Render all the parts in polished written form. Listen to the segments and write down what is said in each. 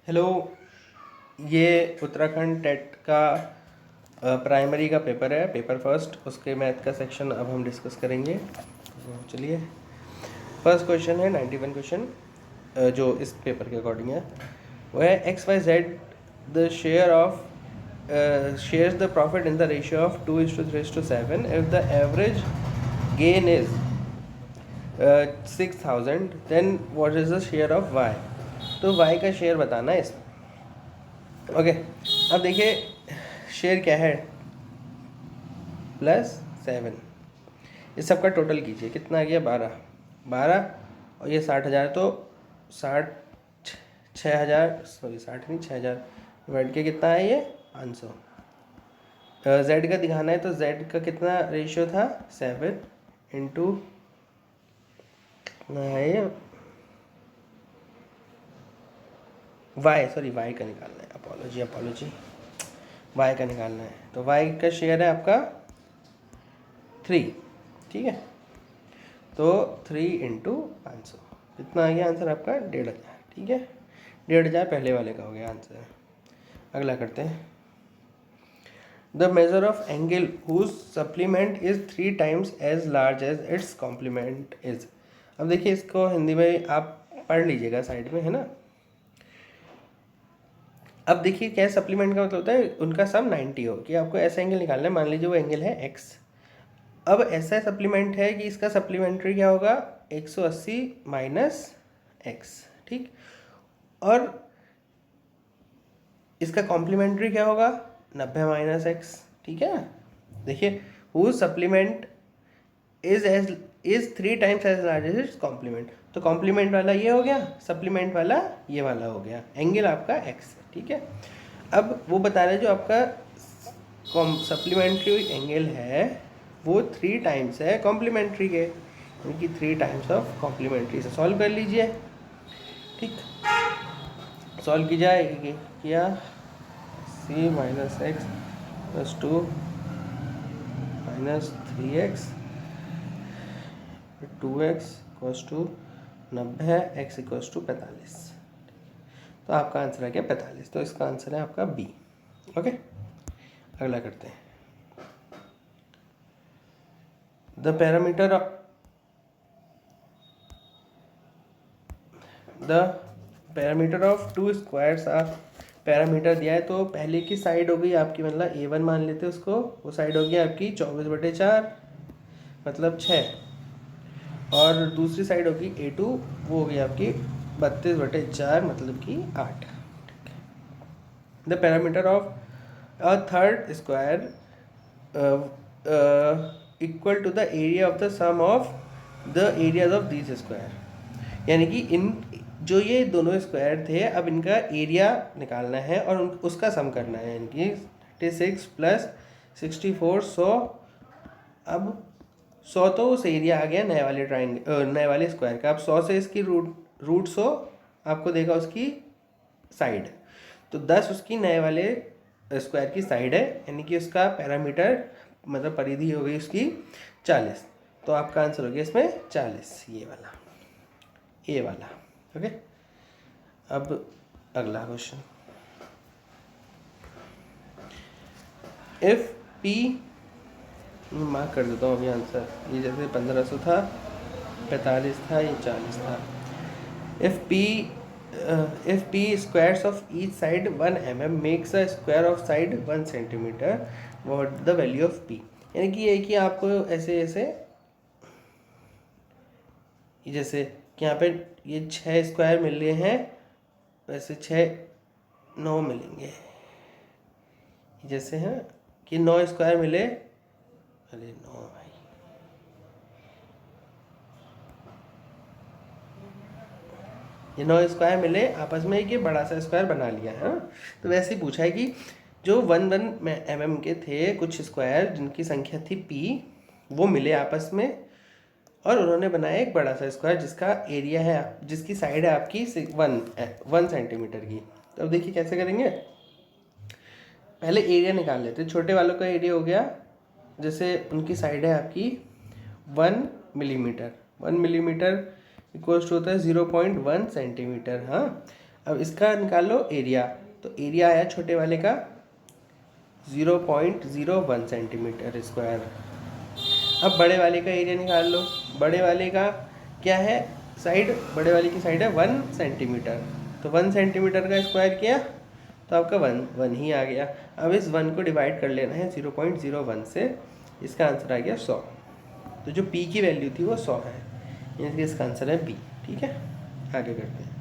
Hello. ये Uttarakhand TET का primary का पेपर है, पेपर फर्स्ट। उसके मैथ का सेक्शन अब हम डिस्कस करेंगे। तो चलिए, फर्स्ट क्वेश्चन है 91 क्वेश्चन, जो इस पेपर के अकॉर्डिंग है। वो है X Y Z the share of shares the profit in the ratio of 2:3:7 if the average gain is 6,000 then what is the share of y। तो y का share बताना है इसमें। ओके, अब देखिए शेयर क्या है, +7। इस सब का टोटल कीजिए, कितना आ गया 12 और ये 60,000, तो 6,000, सॉरी 60 नहीं 6,000 डिवाइड के कितना है ये 500। जेड का दिखाना है, तो जेड का कितना रेशियो था 7 इंटू ये वाई, सॉरी वाई का निकालना है, अपोलॉजी वाई का निकालना है। तो वाई का शेयर है आपका 3, ठीक है। तो 3 इंटू 500 कितना आ गया आंसर आपका 1,500, ठीक है। 1,500 पहले वाले का हो गया आंसर। अगला करते हैं, the measure of angle whose supplement is 3 times as large as its complement is. अब देखिए इसको हिंदी में आप पढ़ लीजिएगा, साइड में है ना। अब देखिए क्या सप्लीमेंट का मतलब होता है उनका सम 90 हो, कि आपको ऐसा एंगल निकालना है, मान लीजिए वो एंगल है x। अब ऐसा सप्लीमेंट है कि इसका सप्लीमेंट्री क्या होगा 180 माइनस x, ठीक। और इसका कॉम्प्लीमेंट्री क्या होगा 90 माइनस x, ठीक है। देखिए whose supplement is 3 times as large as its complement. तो कॉम्प्लीमेंट वाला ये हो गया, सप्लीमेंट वाला ये वाला हो गया, एंगल आपका x है, ठीक है। अब वो बता रहे हैं जो आपका सप्लीमेंट्री एंगल है वो 3 टाइम्स है कॉम्प्लीमेंट्री के, यानी 3 टाइम्स ऑफ कॉम्प्लीमेंट्री से सॉल्व कर लीजिए, ठीक। सॉल्व की जाएगी, किया c minus x plus 2 minus 3x 2x equals to 90, x equals to 45। तो आपका आंसर आ गया 45, तो इसका आंसर है आपका बी। ओके, अगला करते हैं, the parameter of 2 squares are, parameter दिया है तो पहले की साइड हो गई आपकी, मतलब a1 मान लेते हैं उसको, वो साइड हो गई आपकी 24/4 मतलब 6, और दूसरी साइड होगी a2, वो हो गई आपकी 32/4 मतलब कि 8। The parameter of a third square equal to the area of the sum of the areas of this square, यानी कि इन जो ये दोनों स्क्वायर थे अब इनका एरिया निकालना है और उसका सम करना है, यानी कि 36 प्लस 64 100। अब 100 तो उस एरिया आ गया नए वाले नए वाले स्क्वायर का। अब 100 से इसकी रूट 100 आपको देगा उसकी साइड, तो 10 उसकी नए वाले स्क्वायर की साइड है, यानी कि उसका पैरामीटर मतलब परिधि हो गई उसकी 40। तो आपका आंसर हो गया इसमें 40, ये वाला। ओके, अब अगला क्वेश्चन, इफ पी, मार्क कर देता हूँ अभी आंसर, ये जैसे 1500 था, 45 था, ये 40 था। If P squares of each side 1 mm makes a square of side 1 centimetre, what the value of P. यानी कि ये कि आपको ऐसे ऐसे जैसे कि यहाँ पे ये 6 स्क्वायर मिल रहे हैं, वैसे 9 मिलेंगे, जैसे हैं कि 9 स्क्वायर मिले, अरे 9 भाई, ये 9 स्क्वायर मिले आपस में, एक बड़ा सा स्क्वायर बना लिया है। तो वैसे ही पूछा है कि जो 1 mm के थे कुछ स्क्वायर जिनकी संख्या थी p, वो मिले आपस में और उन्होंने बनाया एक बड़ा सा स्क्वायर जिसका एरिया है, जिसकी साइड है आपकी 1 सेंटीमीटर की। तो अब देखिए कैसे करेंगे, पहले एरिया निकाल लेते हैं। छोटे वालों का एरिया हो गया, जैसे उनकी साइड है आपकी 1 मिलीमीटर, 1 मिलीमीटर इक्वल्स टू होता है 0.1 सेंटीमीटर। हाँ, अब इसका निकाल लो एरिया, तो एरिया आया छोटे वाले का 0.01 सेंटीमीटर स्क्वायर। अब बड़े वाले का एरिया निकाल लो, बड़े वाले का क्या है साइड, बड़े वाले की साइड है 1 सेंटीमीटर, तो 1 सेंटीमीटर का स्क्वायर किया तो आपका 1 ही आ गया। अब इस 1 को डिवाइड कर लेना है 0.01 से, इसका आंसर आ गया 100। तो जो p की वैल्यू थी वो 100 है, यानी कि इसका आंसर है b। ठीक है, आगे करते हैं।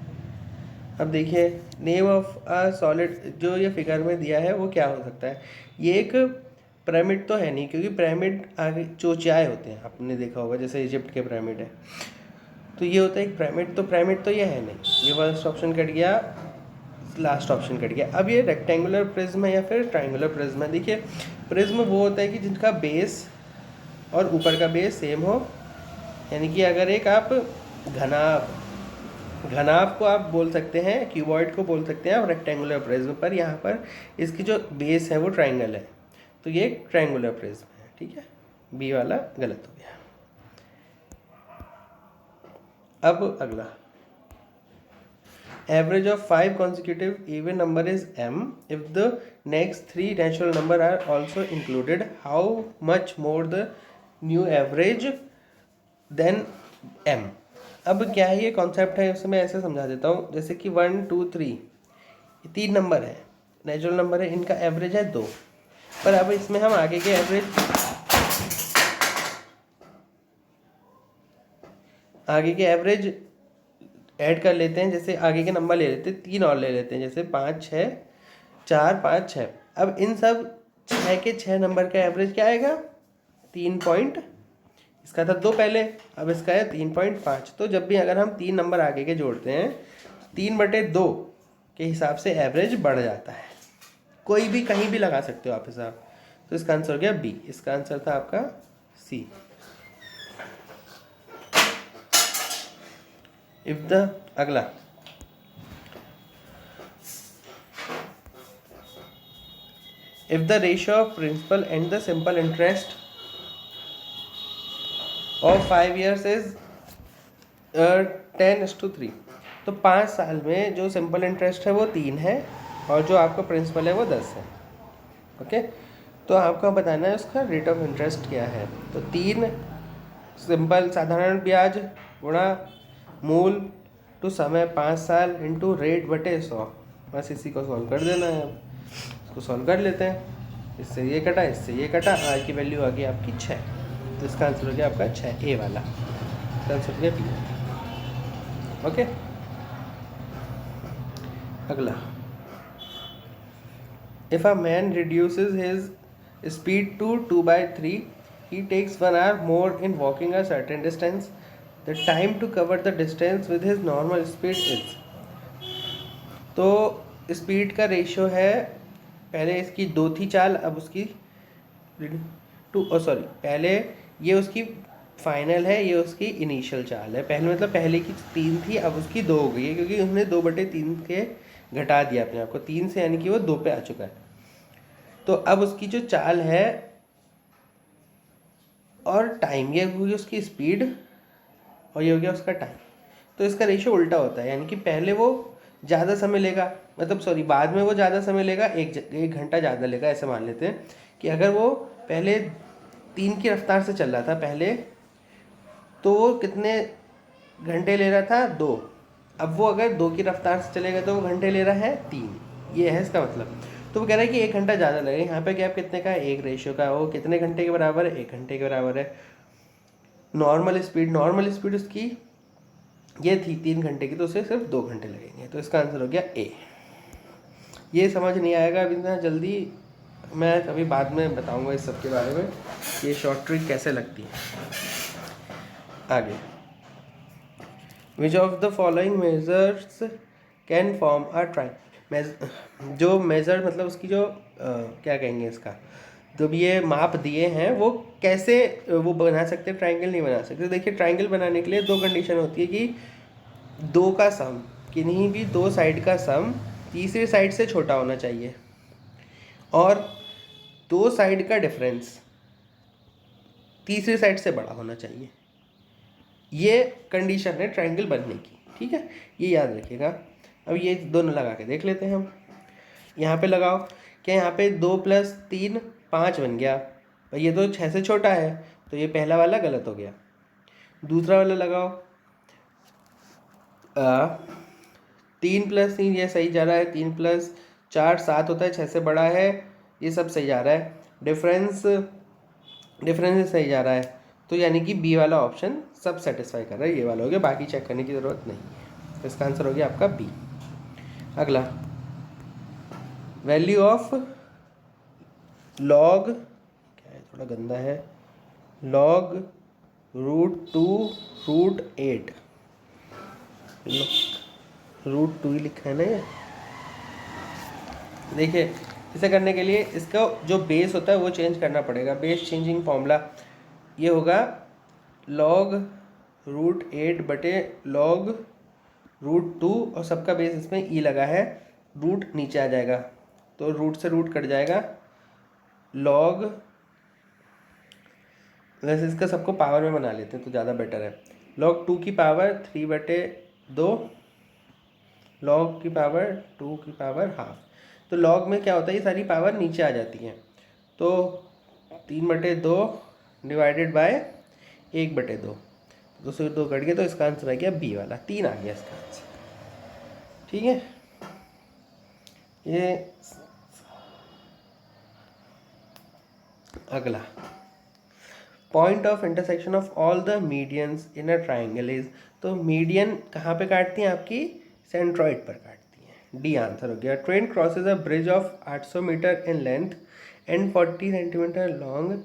अब देखिए नेम ऑफ अ सॉलिड, जो ये फिगर में दिया है वो क्या हो सकता है। ये एक पिरामिड तो है नहीं, क्योंकि पिरामिड आगे चोचाए होते हैं, आपने देखा होगा जैसे इजिप्ट के पिरामिड है, तो ये होता है एक पिरामिड। तो पिरामिड तो ये है नहीं, ये फर्स्ट ऑप्शन कट गया, लास्ट ऑप्शन कट गया। अब ये रेक्टेंगुलर प्रिज्म है या फिर ट्रायंगुलर प्रिज्म है। देखिए प्रिज्म वो होता है कि जिनका बेस और ऊपर का बेस सेम हो, यानी कि अगर एक आप घनाभ को आप बोल सकते हैं, क्यूबॉइड को बोल सकते हैं आप रेक्टेंगुलर प्रिज्म पर। यहाँ पर इसकी जो बेस है वो ट्रायंगल है, तो ये एक ट्रायंगुलर प्रिज्म है। ठीक है, बी वाला गलत हो गया। अब अगला, average of 5 consecutive even number is m if the next 3 natural number are also included, how much more the new average than m। अब क्या है ये कॉन्सेप्ट है, उसे मैं ऐसे समझा देता हूँ। जैसे कि 1 2 3 3 नंबर है, नेचुरल नंबर है, इनका एवरेज है 2, पर अब इसमें हम आगे के एवरेज ऐड कर लेते हैं। जैसे आगे के नंबर ले लेते हैं, 3 और ले लेते हैं, जैसे 5 6 4 5 6। अब इन सब 6 के 6 नंबर का एवरेज क्या आएगा 3 पॉइंट, इसका था 2 पहले, अब इसका है 3.5। तो जब भी अगर हम 3 नंबर आगे के जोड़ते हैं 3/2 के हिसाब से एवरेज बढ़ जाता है। कोई भी कहीं भी लगा सकते हो आप हिसाब। तो इसका आंसर हो गया बी, इसका आंसर था आपका सी। इफ द अगला, if the ratio of principal and the simple interest of 5 years is 10:3। तो 5 साल में जो सिंपल इंटरेस्ट है वो 3 है और जो आपका प्रिंसिपल है वो 10 है। ओके, तो आपको बताना है उसका रेट ऑफ इंटरेस्ट क्या है। तो 3 सिंपल साधारण ब्याज गुणा मूल टू समय 5 साल इंटू रेट बटे 100, बस इसी को सॉल्व कर देना है। अब इसको सॉल्व कर लेते हैं, इससे ये कटा इससे ये कटा, आर की वैल्यू आ गई आपकी 6, तो इसका आंसर हो गया आपका 6 ए वाला, इसका आंसर हो गया बी। ओके, अगला, if a man reduces his speed to 2/3 he takes 1 hour more in walking a certain distance, the time to cover the distance with his normal speed is। तो speed का ratio है, पहले इसकी 2 थी चाल, अब उसकी पहले ये उसकी फाइनल है, ये उसकी इनिशियल चाल है। पहले मतलब पहले की 3 थी, अब उसकी 2 हो गई है, क्योंकि उसने 2/3 के घटा दिया अपने आप को 3 से, यानी कि वो 2 पे आ चुका है। तो अब उसकी जो चाल है और टाइम, ये होगी उसकी स्पीड और ये हो गया उसका टाइम। तो इसका रेशियो उल्टा होता है, यानी कि पहले वो ज़्यादा समय लेगा, मतलब बाद में वो ज़्यादा समय लेगा, 1 घंटा ज़्यादा लेगा। ऐसे मान लेते हैं कि अगर वो पहले 3 की रफ्तार से चल रहा था पहले, तो वो कितने घंटे ले रहा था 2, अब वो अगर 2 की रफ्तार से चलेगा तो वो घंटे ले रहा है 3, ये है इसका मतलब। तो वो कह रहा है कि 1 घंटा ज़्यादा लगेगा। यहाँ पे गैप कितने का है, 1 रेशियो का, वो कितने घंटे के बराबर है 1 घंटे के बराबर है। नॉर्मल स्पीड उसकी ये थी 3 घंटे की, तो उसे सिर्फ 2 घंटे लगेंगे, तो इसका आंसर हो गया ए। ये समझ नहीं आएगा अभी इतना जल्दी, मैं कभी बाद में बताऊंगा इस सब के बारे में, ये शॉर्ट ट्रिक कैसे लगती है। आगे, विच of the following measures can form a triangle. जो मेजर मतलब उसकी जो क्या कहेंगे इसका, जब ये माप दिए हैं वो कैसे वो बना सकते हैं, ट्रायंगल नहीं बना सकते। देखिए ट्रायंगल बनाने के लिए 2 कंडीशन होती है कि 2 का सम, किन्हीं भी 2 साइड का सम तीसरी साइड से छोटा होना चाहिए, और 2 साइड का डिफरेंस तीसरी साइड से बड़ा होना चाहिए। ये कंडीशन है ट्रायंगल बनने की, ठीक है, ये याद रखिएगा। अब ये दोनों लगा के देख लेते हैं हम। यहाँ पे लगाओ, क्या यहाँ पे 2 + 3 5 बन गया, और ये तो 6 से छोटा है, तो ये पहला वाला गलत हो गया। दूसरा वाला लगाओ, 3 + 3 ये सही जा रहा है, 3 + 4 7 होता है, 6 से बड़ा है, ये सब सही जा रहा है, डिफरेंस सही जा रहा है, तो यानी कि बी वाला ऑप्शन सब सेटिस्फाई कर रहा है, ये वाला हो गया, बाकी चेक करने की ज़रूरत नहीं है। तो इसका आंसर हो गया आपका बी। अगला, वैल्यू ऑफ लॉग, क्या है थोड़ा गंदा है, log √2 √8, √2 ही लिखा है ना ये। देखिए, इसे करने के लिए इसका जो बेस होता है वो चेंज करना पड़ेगा। बेस चेंजिंग फॉर्मूला ये होगा log √8 बटे log √2, और सबका बेस इसमें ई लगा है, रूट नीचे आ जाएगा तो रूट से रूट कट जाएगा, log, वैसे इसका सबको पावर में बना लेते हैं तो ज़्यादा बेटर है। log 2 की पावर 3/2, log की पावर 2 की पावर ½ तो log में क्या होता है, ये सारी पावर नीचे आ जाती हैं, तो 3/2 डिवाइडेड बाय 1/2, 2 से 2 कट गया, तो इसका आंसर आ गया बी वाला, 3 आ गया इसका आंसर। ठीक है, ये अगला, point of intersection of all the medians in a triangle is, तो मीडियन कहाँ पे काटती हैं, आपकी सेंट्रॉइड पर काटती हैं, डी आंसर हो गया। Train crosses a bridge of 800 metre in length and 40 centimetre long,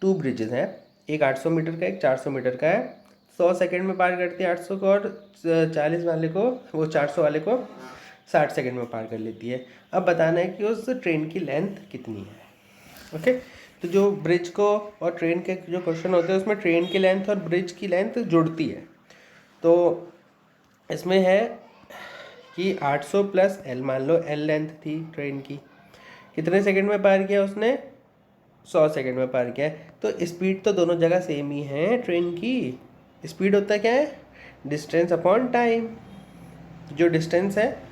2 bridges हैं, एक 800 मीटर का, एक 400 मीटर का है, 100 सेकेंड में पार करती है 800 को, और 40 वाले को, वो 400 वाले को 60 सेकेंड में पार कर लेती है। अब बताना है कि उस ट्रेन की लेंथ कितनी है। ओके, तो जो ब्रिज को और ट्रेन के जो क्वेश्चन होते हैं उसमें ट्रेन की लेंथ और ब्रिज की लेंथ जुड़ती है, तो इसमें है कि 800 + L, मान लो L लेंथ थी ट्रेन की, कितने सेकंड में पार किया उसने, 100 सेकंड में पार किया है, तो स्पीड तो दोनों जगह सेम ही है ट्रेन की। स्पीड होता है क्या है, डिस्टेंस अपॉन टाइम, जो डिस्टेंस है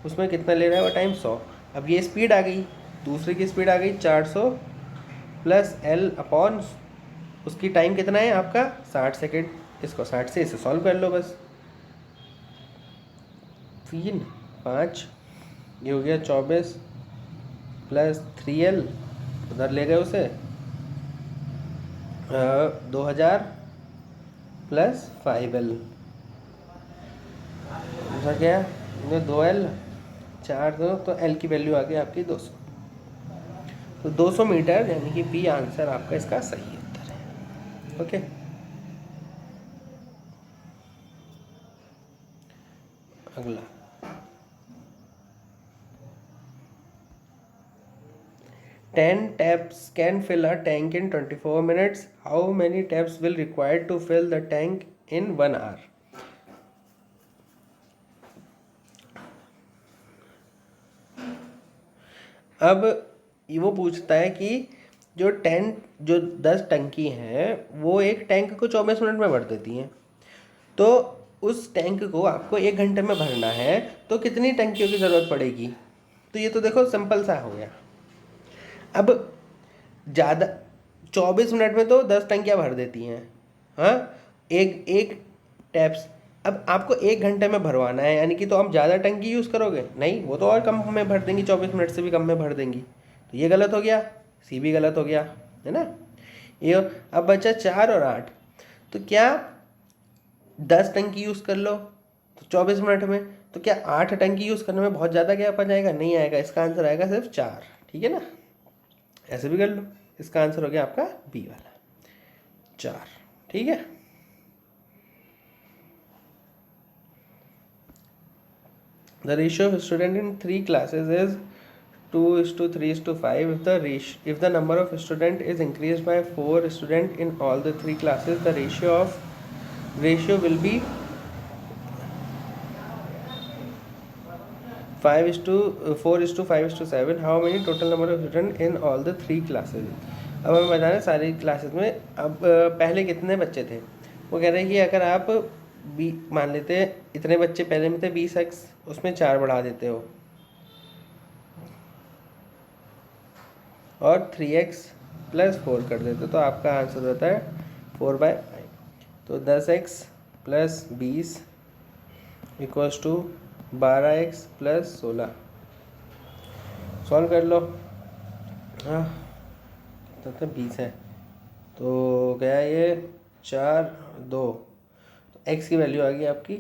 उसमें कितना ले रहा है वो टाइम 100। अब ये स्पीड आ गई, दूसरे की स्पीड आ गई 400 + L अपॉन उसकी टाइम कितना है आपका 60 सेकेंड, इसको 60 से इसे सॉल्व कर लो बस, 3 5 ये हो गया 24 + 3L, उधर ले गए उसे 2000 + 5L, उधर गया 2L 4 2, तो L की वैल्यू आ गई आपकी 200, तो 200 मीटर, यानी कि बी आंसर आपका इसका सही उत्तर है। ओके, अगला, Ten taps can fill a tank in 24 minutes. How many taps will required to fill the tank in 1 hour? अब ये वो पूछता है कि जो 10 टंकी हैं वो एक टैंक को 24 मिनट में भर देती हैं, तो उस टैंक को आपको 1 घंटे में भरना है, तो कितनी टंकियों की ज़रूरत पड़ेगी। तो ये तो देखो सिंपल सा हो गया। अब ज़्यादा 24 मिनट में तो 10 टंकियाँ भर देती हैं, हाँ, एक टैप्स। अब आपको 1 घंटे में भरवाना है, यानी कि तो आप ज़्यादा टंकी यूज़ करोगे, नहीं, वो तो और कम में भर देंगी, 24 मिनट से भी कम में भर देंगी, तो ये गलत हो गया, सी भी गलत हो गया, है ना। ये अब बचा 4 और 8, तो क्या 10 टंकी यूज़ कर लो तो 24 मिनट में, तो क्या 8 टंकी यूज़ करने में बहुत ज़्यादा गैप आ जाएगा, नहीं आएगा, इसका आंसर आएगा सिर्फ 4। ठीक है ना, ऐसे भी कर लो, इसका आंसर हो गया आपका बी वाला 4। ठीक है, the ratio of student in 3 classes is 2:3:5. If the number of student is increased by 4 student in all the 3 classes, the ratio will be 4:5:7. How many total number of student in all the 3 classes? अब हमें बताना है सारी classes में अब पहले कितने बच्चे थे। वो कह रहे हैं कि अगर आप बी मान लेते हैं इतने बच्चे पहले में थे 20x, उसमें 4 बढ़ा देते हो और 3x प्लस 4 कर देते हो, तो आपका आंसर होता है 4/5। तो 10x plus 20 equals to 12x plus 16। Solve कर लो। हाँ तो 20 है, तो गया ये 4 2, तो x की वैल्यू आ गई आपकी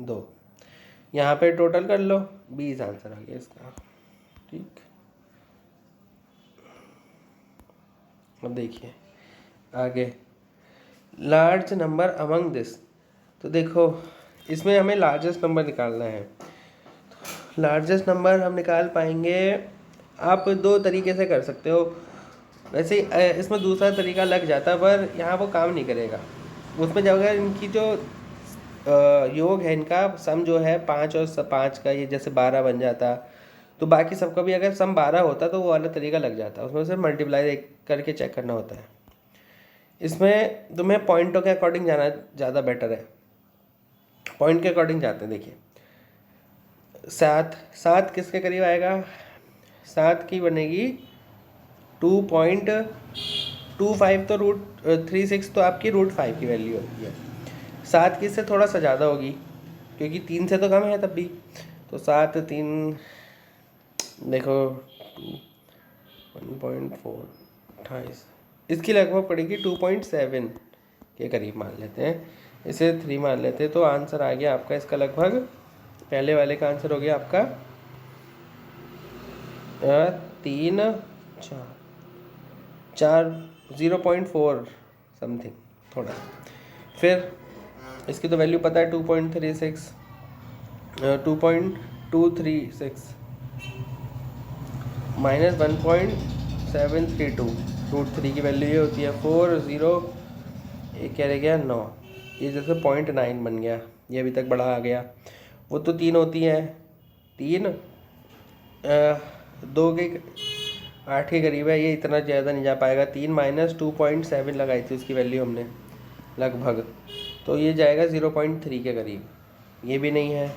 2। यहाँ पे टोटल कर लो, 20 आंसर आ गया इसका। ठीक, अब देखिए आगे, लार्ज नंबर अमंग दिस। तो देखो इसमें हमें लार्जेस्ट नंबर निकालना है। लार्जेस्ट नंबर हम निकाल पाएंगे, आप 2 तरीके से कर सकते हो। वैसे इसमें दूसरा तरीका लग जाता, पर यहाँ वो काम नहीं करेगा। उसमें जब अगर इनकी जो योग है, इनका सम जो है 5 और 5 का, ये जैसे 12 बन जाता, तो बाकी सबका भी अगर सम 12 होता तो वो वाला तरीका लग जाता। उसमें सिर्फ मल्टीप्लाई करके चेक करना होता है। इसमें तुम्हें पॉइंटों के अकॉर्डिंग जाना ज़्यादा बेटर है। पॉइंट के अकॉर्डिंग जाते हैं। देखिए 7 किसके करीब आएगा, 7 की बनेगी 2.25, तो √36 तो आपकी √5 की वैल्यू होती है। 7 की इससे थोड़ा सा ज़्यादा होगी क्योंकि 3 से तो कम है तब भी। तो 7 3 देखो 1.4 28, इसकी लगभग पड़ेगी 2.7 के करीब मान लेते हैं, इसे 3 मान लेते हैं। तो आंसर आ गया आपका इसका लगभग, पहले वाले का आंसर हो गया आपका 3 4 0.4 समथिंग थोड़ा। फिर इसकी तो वैल्यू पता है 2.36 2.236 माइनस 1.732, √3 की वैल्यू ये होती है 4 0, ये क्या रह गया 9, ये जैसे 0.9 बन गया, ये अभी तक बड़ा आ गया। वो तो 3 होती है, 3 2 के 8 के करीब है, ये इतना ज़्यादा नहीं जा पाएगा। 3 माइनस 2.7 लगाई थी उसकी वैल्यू हमने लगभग, तो ये जाएगा 0.3 के करीब, ये भी नहीं है।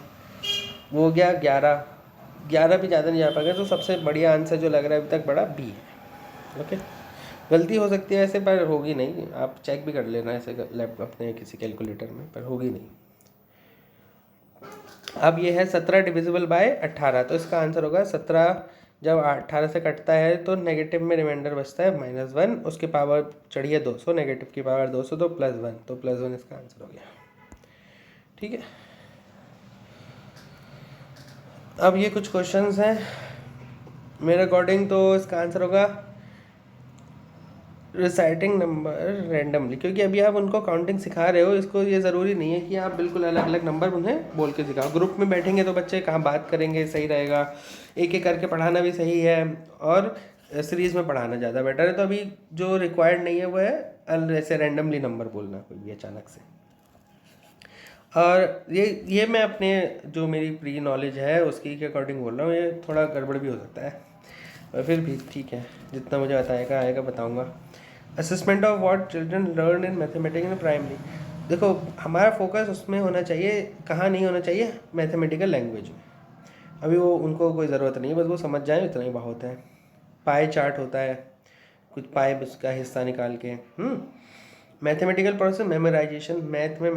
वो हो गया 11 भी ज़्यादा नहीं जा पाएगा। तो सबसे बढ़िया आंसर जो लग रहा है अभी तक बड़ा बी है। ओके, गलती हो सकती है ऐसे, पर होगी नहीं, आप चेक भी कर लेना ऐसे लैपटॉप अपने किसी कैलकुलेटर में, पर होगी नहीं। अब ये है 17 डिविजिबल बाय 18, तो इसका आंसर होगा 17। जब 18 से कटता है तो नेगेटिव में रिमाइंडर बचता है -1, उसके पावर चढ़िए 200, नेगेटिव की पावर 200, तो +1, तो +1 इसका आंसर हो गया। ठीक है, अब ये कुछ क्वेश्चंस हैं मेरे अकॉर्डिंग, तो इसका आंसर होगा रिसाइटिंग नंबर रैंडमली, क्योंकि अभी आप उनको काउंटिंग सिखा रहे हो, इसको ये ज़रूरी नहीं है कि आप बिल्कुल अलग अलग नंबर उन्हें बोल के सिखाओ। ग्रुप में बैठेंगे तो बच्चे कहाँ बात करेंगे, सही रहेगा, एक एक करके पढ़ाना भी सही है, और सीरीज़ में पढ़ाना ज़्यादा बेटर है। तो अभी जो रिक्वायर्ड नहीं है वो है ऐसे रैंडमली नंबर बोलना कोई भी अचानक से। और ये मैं अपने जो मेरी प्री नॉलेज है उसकी के अकॉर्डिंग बोल रहा हूँ, ये थोड़ा गड़बड़ भी हो सकता है, और फिर भी ठीक है, जितना मुझे आएगा बताऊँगा। Assessment of what children learn in mathematics in primary. देखो हमारा फोकस उसमें होना चाहिए, कहाँ नहीं होना चाहिए, मैथमेटिकल लैंग्वेज में। अभी वो उनको कोई ज़रूरत नहीं है, बस वो समझ जाए इतना ही बहुत है। पाई चार्ट होता है, कुछ पाई उसका हिस्सा निकाल के। मैथमेटिकल प्रोसेस मेमोराइजेशन, मैथ में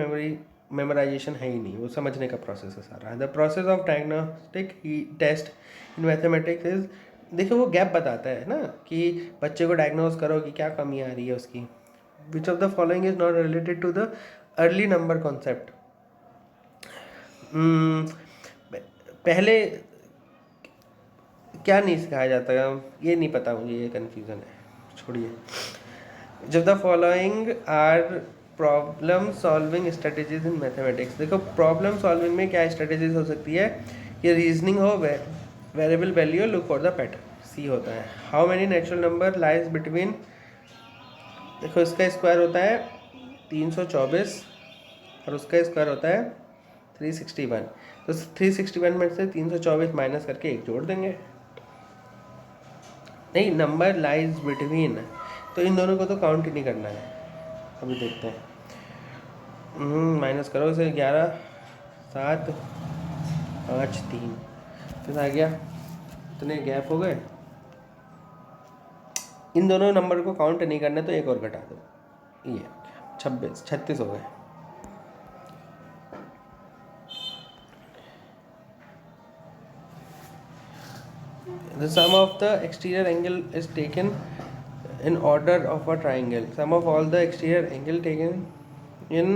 मेमोराइजेशन है ही नहीं, वो समझने का प्रोसेस है सारा। The process of diagnostic test in mathematics is, देखिए वो गैप बताता है ना कि बच्चे को डायग्नोज करो कि क्या कमी आ रही है उसकी। Which of the following is not related to the early number concept. पहले क्या नहीं सिखाया जाता है, ये नहीं पता मुझे, ये कन्फ्यूज़न है, छोड़िए। जब the following are problem solving strategies in mathematics. देखो प्रॉब्लम सॉल्विंग में क्या स्ट्रेटेजीज हो सकती है, कि रीजनिंग हो, variable value, look for the pattern, see होता है। How many natural number lies between, देखो इसका स्क्वायर होता है 324 और उसका स्क्वायर होता है 361, तो 361 में से 324 माइनस करके 1 जोड़ देंगे। नहीं, नंबर लाइज बिटवीन, तो इन दोनों को तो काउंट ही नहीं करना है। अभी देखते हैं, माइनस करो इसे, 11 7 5 3 कितना आ गया, इतने गैप हो गए। इन दोनों नंबर को काउंट नहीं करना तो एक और घटा दो, ये 36 हो गए। The sum of the exterior angle is taken in order of a triangle. Sum of all the exterior angle taken in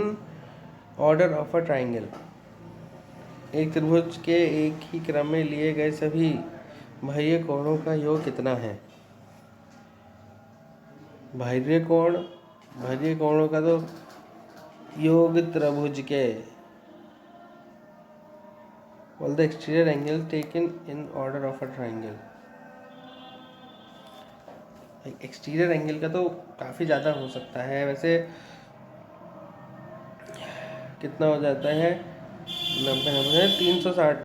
order of a triangle. एक त्रिभुज के एक ही क्रम में लिए गए सभी बाह्य कोणों का योग कितना है? बाह्य कोणों का तो योग त्रिभुज के, all the exterior angle taken in order of a triangle. Exterior angle का तो काफ़ी ज़्यादा हो सकता है वैसे, कितना हो जाता है 90 360